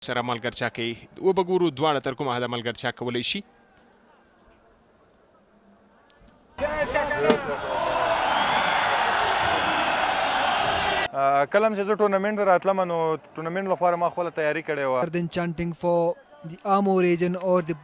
سره ملګرتیا کوي وبه ګورو دواړه تر کومه حده ملګرتیا کولی شي. کله هم چې زه ټورنمنټ ته راتلم نو ټورنمنټ لپاره ما خپله تیاري کړې وه. Than chanting for the Amo region or the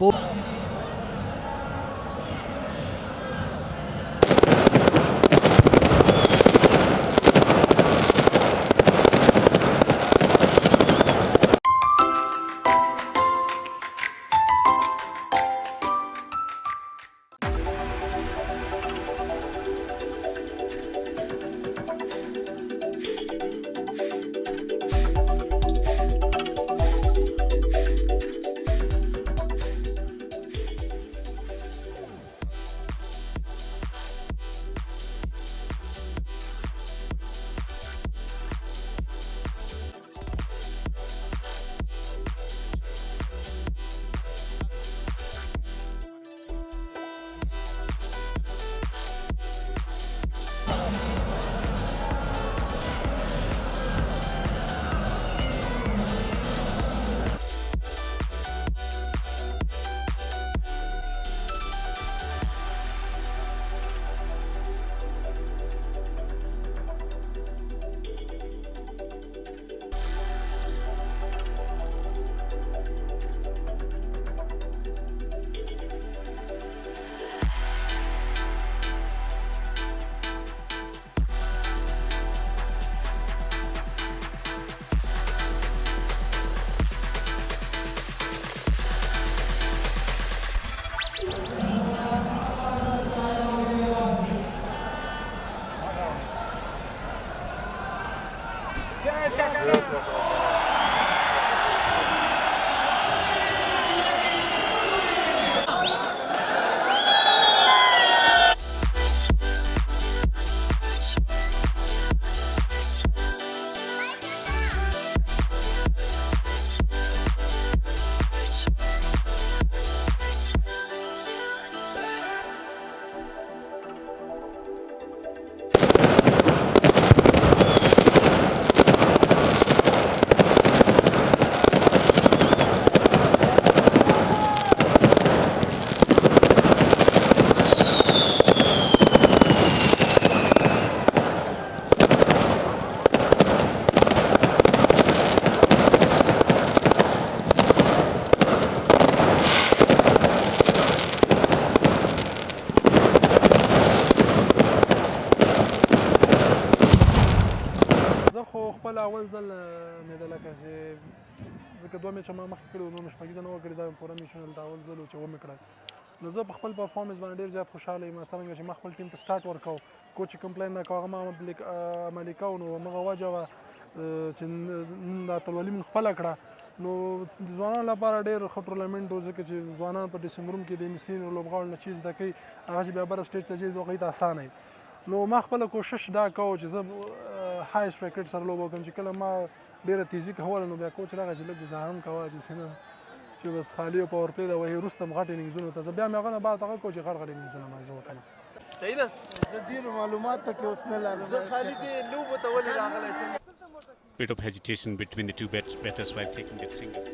خپل اول ځل مې د لکه چې ځکه دوه میچه ما مخکې کړي وو نور مې شپږیزه نه وه کړې دا مې پوره میچونه دلته اول ځل و چې ومې کړل نو زه په خپل پرفارمنس باندې ډېر زیات خوشحاله یم څرنګه چې ما خپل ټیم ته سټارټ ورکړو کوچ چې کوم پلان راکړو هغه ما عملي کوو نو همغه وجه وه چې نن دا اتلولي مې خپله کړه نو د ځوانانو لپاره ډېر ښه ټورنمنټ و ځکه چې ځوانان په ډریسینګ روم کې د سینیور لوبغاړو نه چې زده کوي هغه چې بیا بره سټیج ته ځي هغوی ته اسانه وي نو ما خپله کوشش دا کوو چې زه هایسټ ریکټ سره لوبه وکړم چې کله ما ډېره تیزي کوله نو بیا کوچ راغی چې لږ ګزاره هم کوه چې څنګه چې بس خالي او پاور پلی ده وهي وروسته م غټ انینګزونو ته زه بیا مې هغه نه بعد هغه کوو چې غټ انینګزونه ما زه وکړم صحیح ده زه ډېر معلومات پکې اوس نه لرم زه خالي دې لوبو ته ولې راغلی څنګه Bit of hesitation between the two batters while taking that single.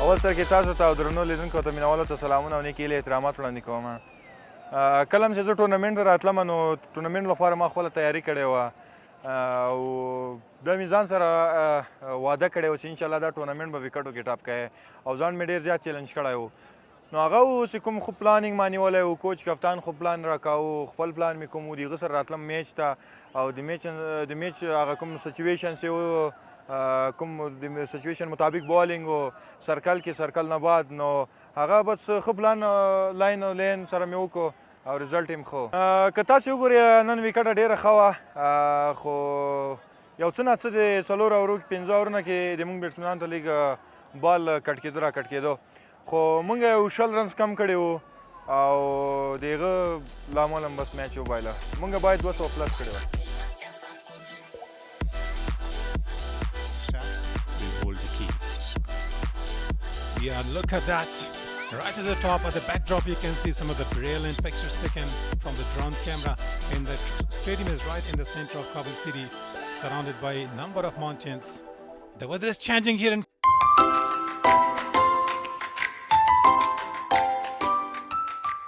اول سر کې تاسو ته او درنو لیدونکو ته مینوالو ته سلامونه او نیکې هیلې احترامات وړاندې کوم. کله هم چې زه ټورنمنټ ته راتلم نو ټورنمنټ لپاره ما خپله تیاري کړې وه او بیا مې ځان سره واده کړی و چې انشاءالله دا ټورنمنټ به وکټو کې ټاپ کوی او ځان مې ډېر زیات چیلنج کړی و نو هغه و چې کوم خو پلانینګ ما نیولی و کوچ کپتان خو پلان راکاوه خپل پلان مې کوم و د هغه سره راتلم میچ ته او د میچ هغه کوم سچویشنز یې و کوم د سچویشن مطابق بالینګ و سرکل کې سرکل نه بعد نو هغه بس ښه پلان لاین او لین سره مې وکړو او رزلټ یې ښه که تاسې وګورئ نن وکټه ډېره ښه وه خو یو څه نه څه د 4 اورو 5 اورونه کې د موږ بیټسمنانو ته لیګ بال کټ کېدو را کټ کېدو خو موږ یو 60 رنز کم کړي وو او دغه لامل هم بس میچ وبایله موږ باید 200 پلس کړي وای Will hold the key. Yeah, look at that. Right at the top, at the backdrop, you can see some of the brilliant pictures taken from the drone camera. And the stadium is right in the center of Kabul city, surrounded by a number of mountains. The weather is changing here in